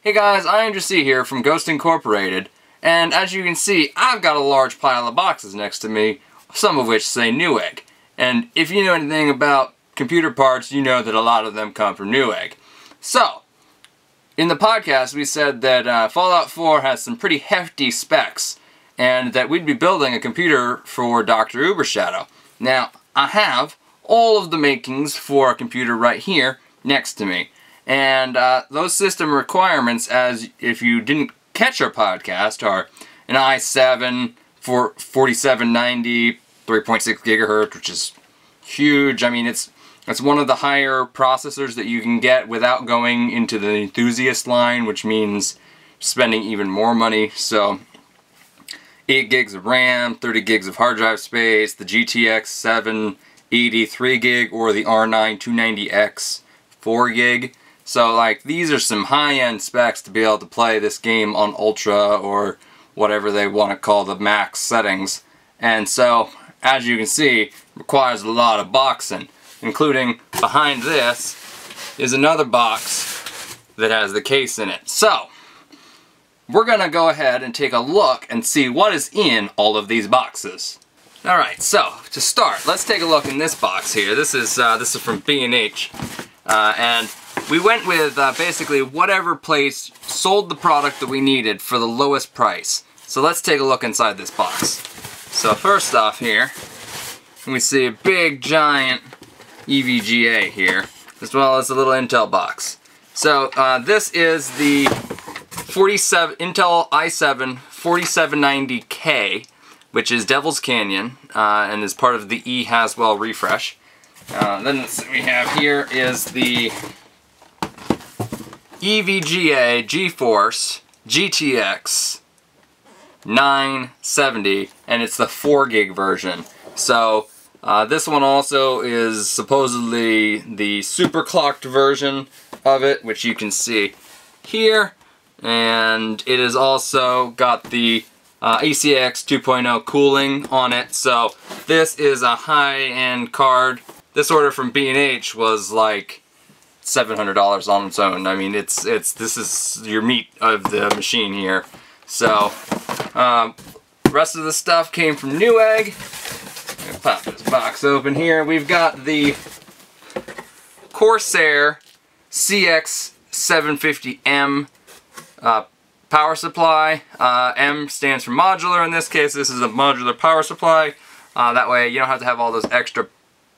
Hey guys, I am Jesse here from Ghost Incorporated, and as you can see, I've got a large pile of boxes next to me, some of which say Newegg. And if you know anything about computer parts, you know that a lot of them come from Newegg. So, in the podcast we said that Fallout 4 has some pretty hefty specs, and that we'd be building a computer for Dr. Ubershadow. Now, I have all of the makings for a computer right here next to me. And those system requirements, as if you didn't catch our podcast, are an i7 for 4790, 3.6 gigahertz, which is huge. I mean, it's one of the higher processors that you can get without going into the enthusiast line, which means spending even more money. So 8 gigs of RAM, 30 gigs of hard drive space, the GTX 780 3 gig, or the R9 290X 4 gig. So like, these are some high-end specs to be able to play this game on Ultra or whatever they want to call the max settings. And so, as you can see, it requires a lot of boxing, including behind this is another box that has the case in it. So, we're gonna go ahead and take a look and see what is in all of these boxes. Alright, so to start, let's take a look in this box here. This is from B&H, and we went with basically whatever place sold the product that we needed for the lowest price. So let's take a look inside this box. So first off here, we see a big giant EVGA here, as well as a little Intel box. So this is the Intel i7 4790K, which is Devil's Canyon, and is part of the E Haswell refresh. Then we have here is the EVGA GeForce GTX 970, and it's the 4 gig version. So this one also is supposedly the super clocked version of it, which you can see here, and it has also got the ACX 2.0 cooling on it. So this is a high-end card. This order from B&H was like $700 on its own. I mean, this is your meat of the machine here. So, the rest of the stuff came from Newegg. I'm gonna pop this box open here. We've got the Corsair CX750M power supply. M stands for modular in this case. This is a modular power supply. That way you don't have to have all those extra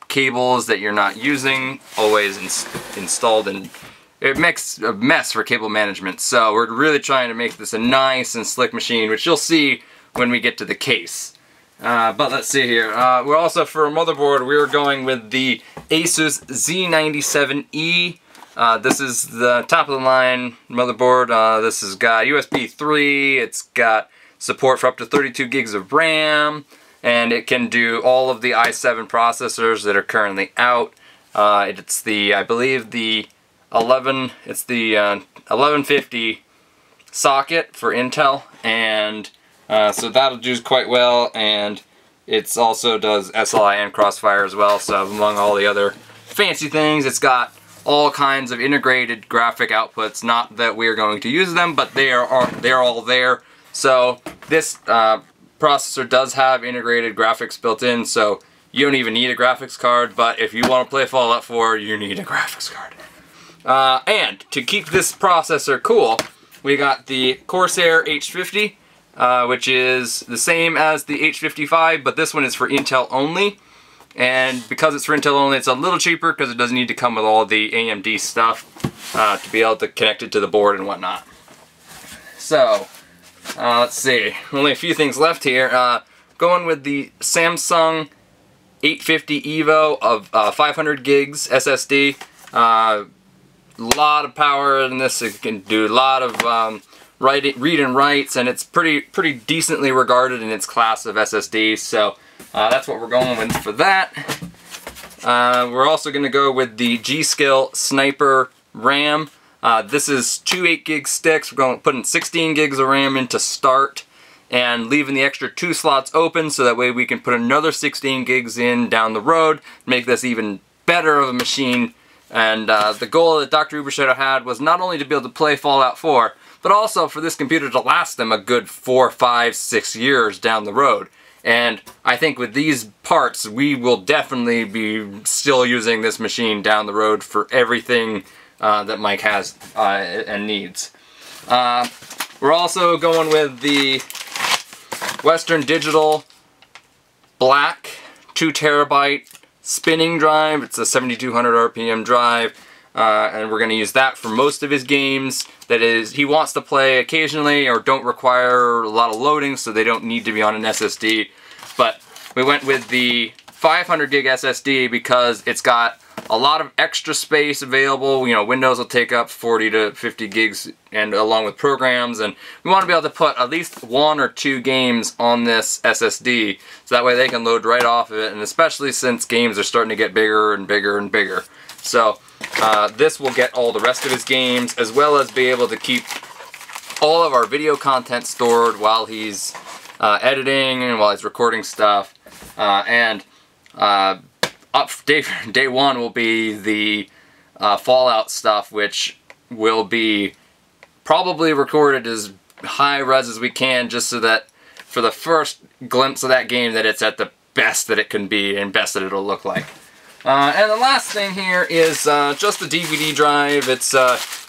cables that you're not using always installed, and it makes a mess for cable management. So we're really trying to make this a nice and slick machine, which you'll see when we get to the case. But let's see here. We're also, for a motherboard, we're going with the Asus Z97E. This is the top of the line motherboard. This has got USB 3, it's got support for up to 32 gigs of RAM, and it can do all of the i7 processors that are currently out. It's the, I believe, the 1150 socket for Intel, and so that'll do quite well, and it also does SLI and Crossfire as well. So among all the other fancy things, it's got all kinds of integrated graphic outputs. Not that we're going to use them, but they're all there. So this processor does have integrated graphics built in, so you don't even need a graphics card, but if you want to play Fallout 4, you need a graphics card. And to keep this processor cool, we got the Corsair H50, which is the same as the H55, but this one is for Intel only. And because it's for Intel only, it's a little cheaper because it doesn't need to come with all the AMD stuff to be able to connect it to the board and whatnot. So, let's see, only a few things left here. Going with the Samsung 850 EVO of 500 gigs SSD. A lot of power in this. It can do a lot of read and writes, and it's pretty decently regarded in its class of SSDs. So that's what we're going with for that. We're also going to go with the G.Skill Sniper RAM. This is two 8 gig sticks. We're going to put in 16 gigs of RAM in to start, and leaving the extra 2 slots open so that way we can put another 16 gigs in down the road, make this even better of a machine And the goal that Dr. Ubershadow had was not only to be able to play Fallout 4, but also for this computer to last them a good 4, 5, 6 years down the road. And I think with these parts, we will definitely be still using this machine down the road for everything that Mike has and needs. We're also going with the Western Digital Black 2 terabyte spinning drive. It's a 7200 RPM drive, and we're going to use that for most of his games. That is, he wants to play occasionally or don't require a lot of loading, so they don't need to be on an SSD. But we went with the 500 gig SSD because it's got a lot of extra space available. You know, Windows will take up 40 to 50 gigs, and along with programs, and we want to be able to put at least 1 or 2 games on this SSD, so that way they can load right off of it, and especially since games are starting to get bigger and bigger and bigger. So this will get all the rest of his games, as well as be able to keep all of our video content stored while he's editing and while he's recording stuff. Day one will be the Fallout stuff, which will be probably recorded as high res as we can, just so that for the first glimpse of that game that it's at the best that it can be and best that it'll look like. And the last thing here is just the DVD drive. It's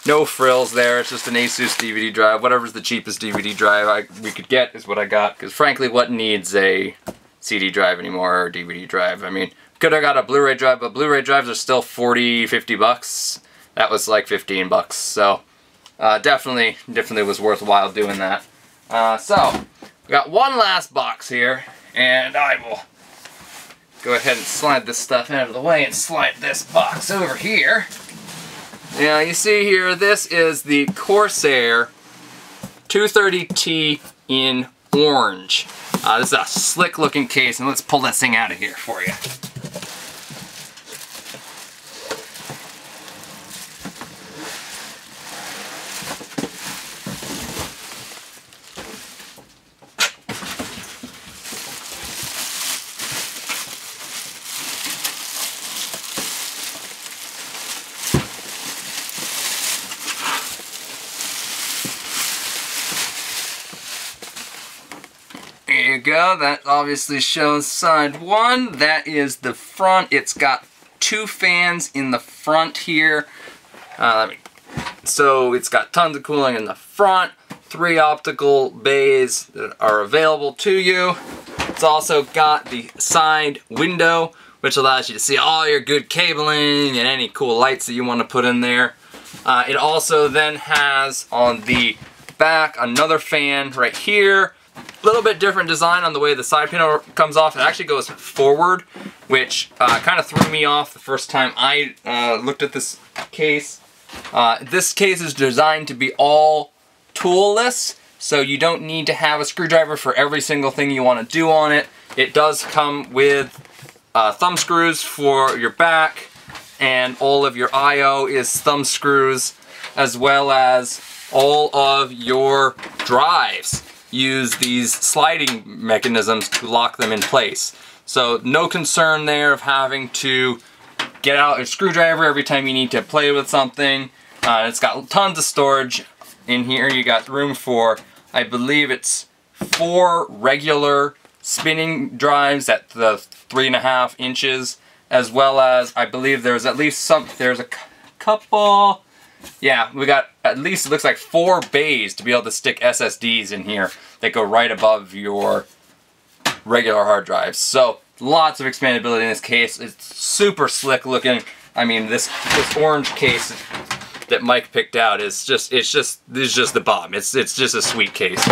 no frills there. It's just an Asus DVD drive. Whatever's the cheapest DVD drive we could get is what I got, because frankly, what needs a CD drive anymore, or DVD drive? I mean, could have got a Blu-ray drive, but Blu-ray drives are still 40, 50 bucks. That was like 15 bucks, so definitely was worthwhile doing that. So, we got one last box here, and I will go ahead and slide this stuff out of the way and slide this box over here. Now, you see here, this is the Corsair 230T in orange. This is a slick looking case, and let's pull this thing out of here for you. There you go, that obviously shows side one. That is the front. It's got 2 fans in the front here. So it's got tons of cooling in the front, 3 optical bays that are available to you. It's also got the side window, which allows you to see all your good cabling and any cool lights that you want to put in there. It also then has on the back another fan right here. A little bit different design on the way the side panel comes off. It actually goes forward, which kind of threw me off the first time I looked at this case. This case is designed to be all toolless, so you don't need to have a screwdriver for every single thing you want to do on it. It does come with thumb screws for your back, and all of your I/O is thumb screws, as well as all of your drives use these sliding mechanisms to lock them in place. So no concern there of having to get out a screwdriver every time you need to play with something. It's got tons of storage in here. You got room for, I believe it's 4 regular spinning drives at the 3.5 inches, as well as I believe there's at least there's a couple. Yeah, we got at least, it looks like 4 bays to be able to stick SSDs in here that go right above your regular hard drives. So lots of expandability in this case. It's super slick looking. I mean, this orange case that Mike picked out is just the bomb. It's just a sweet case.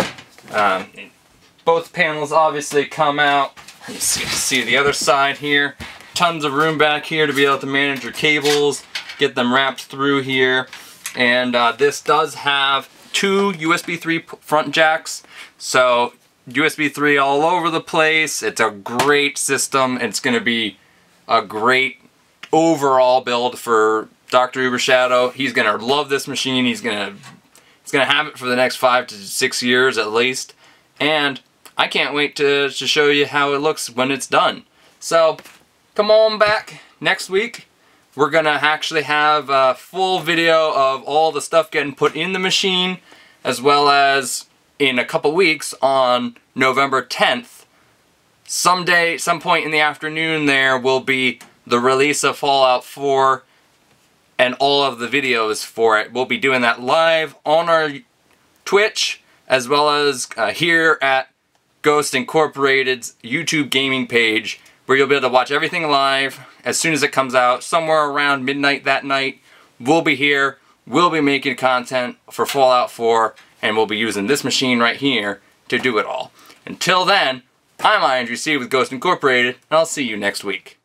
Both panels obviously come out. You see the other side here. Tons of room back here to be able to manage your cables, get them wrapped through here. And this does have 2 USB 3 front jacks, so USB 3 all over the place. It's a great system. It's going to be a great overall build for Dr. Ubershadow. He's going to love this machine. He's going to have it for the next 5 to 6 years at least, and I can't wait to show you how it looks when it's done. So come on back next week we're gonna actually have a full video of all the stuff getting put in the machine, as well as in a couple weeks on November 10th. Some point in the afternoon there will be the release of Fallout 4 and all of the videos for it. We'll be doing that live on our Twitch, as well as here at Ghost Incorporated's YouTube gaming page, where you'll be able to watch everything live as soon as it comes out, somewhere around midnight that night. We'll be here, we'll be making content for Fallout 4, and we'll be using this machine right here to do it all. Until then, I'm Andrew C. with Ghost Incorporated, and I'll see you next week.